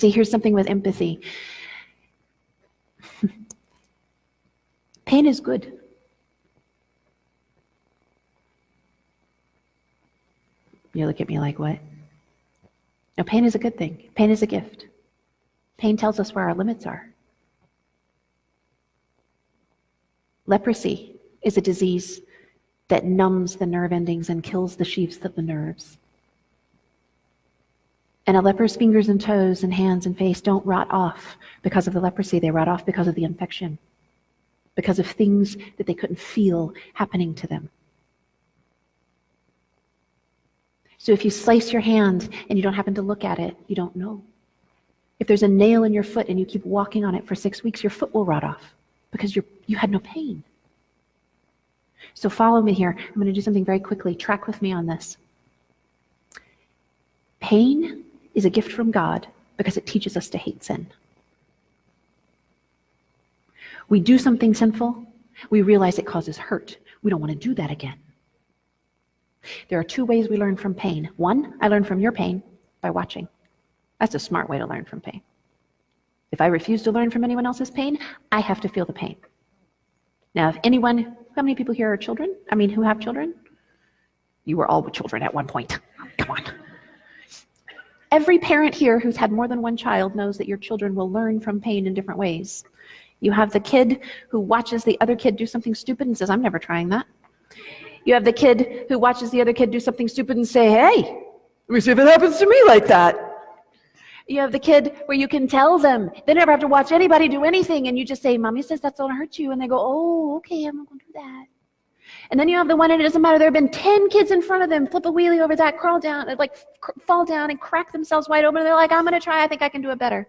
See, here's something with empathy. Pain is good. You look at me like, what? No, pain is a good thing. Pain is a gift. Pain tells us where our limits are. Leprosy is a disease that numbs the nerve endings and kills the sheaths of the nerves. And a leper's fingers and toes and hands and face don't rot off because of the leprosy. They rot off because of the infection, because of things that they couldn't feel happening to them. So if you slice your hand and you don't happen to look at it, you don't know. If there's a nail in your foot and you keep walking on it for 6 weeks, your foot will rot off because you had no pain. So follow me here. I'm going to do something very quickly. Track with me on this. Pain is a gift from God because it teaches us to hate sin. We do something sinful, we realize it causes hurt. We don't want to do that again. There are 2 ways we learn from pain. 1, I learn from your pain by watching. That's a smart way to learn from pain. If I refuse to learn from anyone else's pain, I have to feel the pain. Now, if anyone, how many people here are children? Who have children? You were all children at one point. Come on. Every parent here who's had more than one child knows that your children will learn from pain in different ways. You have the kid who watches the other kid do something stupid and says, I'm never trying that. You have the kid who watches the other kid do something stupid and say, hey, let me see if it happens to me like that. You have the kid where you can tell them, they never have to watch anybody do anything, and you just say, Mommy says that's gonna hurt you, and they go, oh, okay, I'm not gonna do that. And then you have the one, and it doesn't matter, there have been 10 kids in front of them, flip a wheelie over that, crawl down, fall down and crack themselves wide open, and they're like, I'm gonna try, I think I can do it better.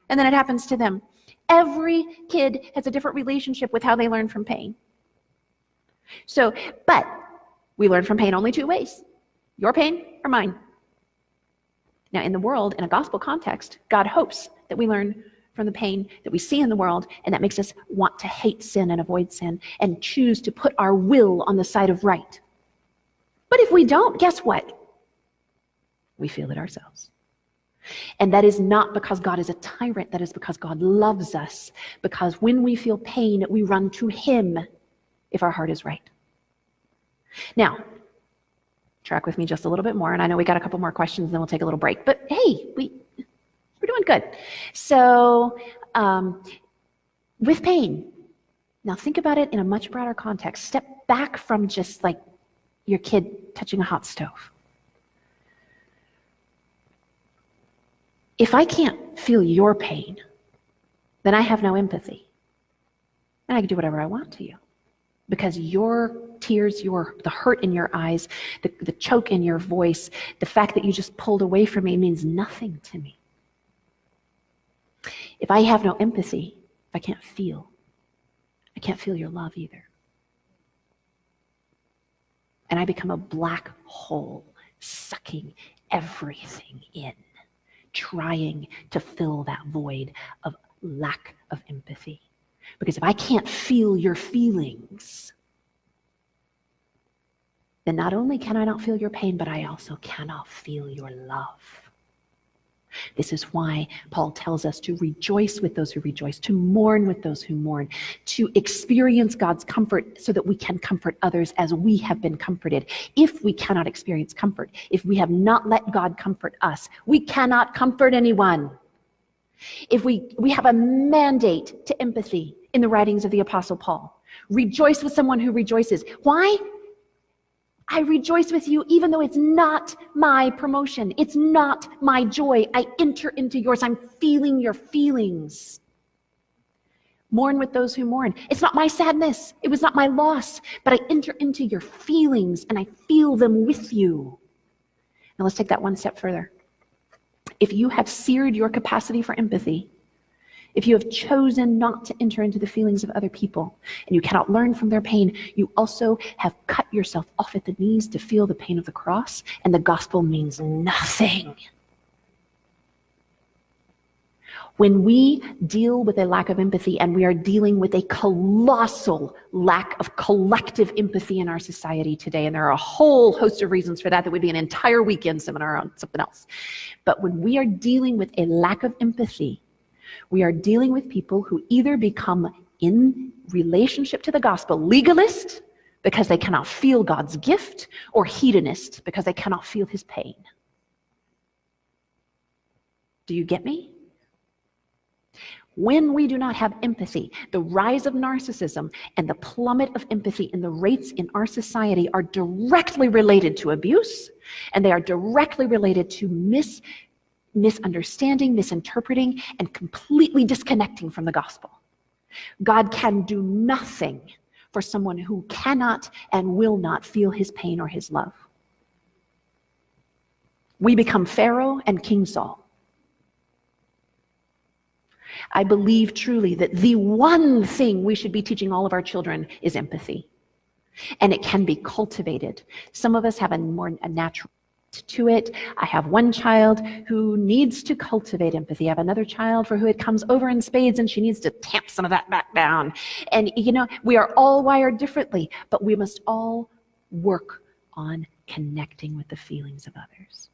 And then it happens to them. Every kid has a different relationship with how they learn from pain. So, but we learn from pain only 2 ways. Your pain or mine. Now, in the world, in a gospel context, God hopes that we learn from the pain that we see in the world, and that makes us want to hate sin and avoid sin and choose to put our will on the side of right. But if we don't, guess what? We feel it ourselves. And that is not because God is a tyrant, that is because God loves us. Because when we feel pain, we run to Him if our heart is right. Now, track with me just a little bit more, and I know we got a couple more questions, and then we'll take a little break. But hey, we're doing good. So, with pain, now think about it in a much broader context. Step back from just like your kid touching a hot stove. If I can't feel your pain, then I have no empathy. And I can do whatever I want to you. Because your tears, the hurt in your eyes, the choke in your voice, the fact that you just pulled away from me means nothing to me. If I have no empathy, if I can't feel your love either. And I become a black hole, sucking everything in, trying to fill that void of lack of empathy. Because if I can't feel your feelings, then not only can I not feel your pain, but I also cannot feel your love. This is why Paul tells us to rejoice with those who rejoice, to mourn with those who mourn, to experience God's comfort so that we can comfort others as we have been comforted. If we cannot experience comfort, if we have not let God comfort us, we cannot comfort anyone. If we have a mandate to empathy in the writings of the Apostle Paul. Rejoice with someone who rejoices. Why? I rejoice with you even though it's not my promotion. It's not my joy. I enter into yours. I'm feeling your feelings. Mourn with those who mourn. It's not my sadness. It was not my loss. But I enter into your feelings and I feel them with you. Now let's take that one step further. If you have seared your capacity for empathy, if you have chosen not to enter into the feelings of other people, and you cannot learn from their pain, you also have cut yourself off at the knees to feel the pain of the cross, and the gospel means nothing. When we deal with a lack of empathy, and we are dealing with a colossal lack of collective empathy in our society today, and there are a whole host of reasons for that would be an entire weekend seminar on something else. But when we are dealing with a lack of empathy, we are dealing with people who either become, in relationship to the gospel, legalist because they cannot feel God's gift, or hedonist because they cannot feel his pain. Do you get me? When we do not have empathy, the rise of narcissism and the plummet of empathy in the rates in our society are directly related to abuse, and they are directly related to misunderstanding, misinterpreting, and completely disconnecting from the gospel. God can do nothing for someone who cannot and will not feel his pain or his love. We become Pharaoh and King Saul. I believe truly that the one thing we should be teaching all of our children is empathy. And it can be cultivated. Some of us have a natural to it. I have one child who needs to cultivate empathy. I have another child for who it comes over in spades, and she needs to tamp some of that back down. And we are all wired differently, but we must all work on connecting with the feelings of others.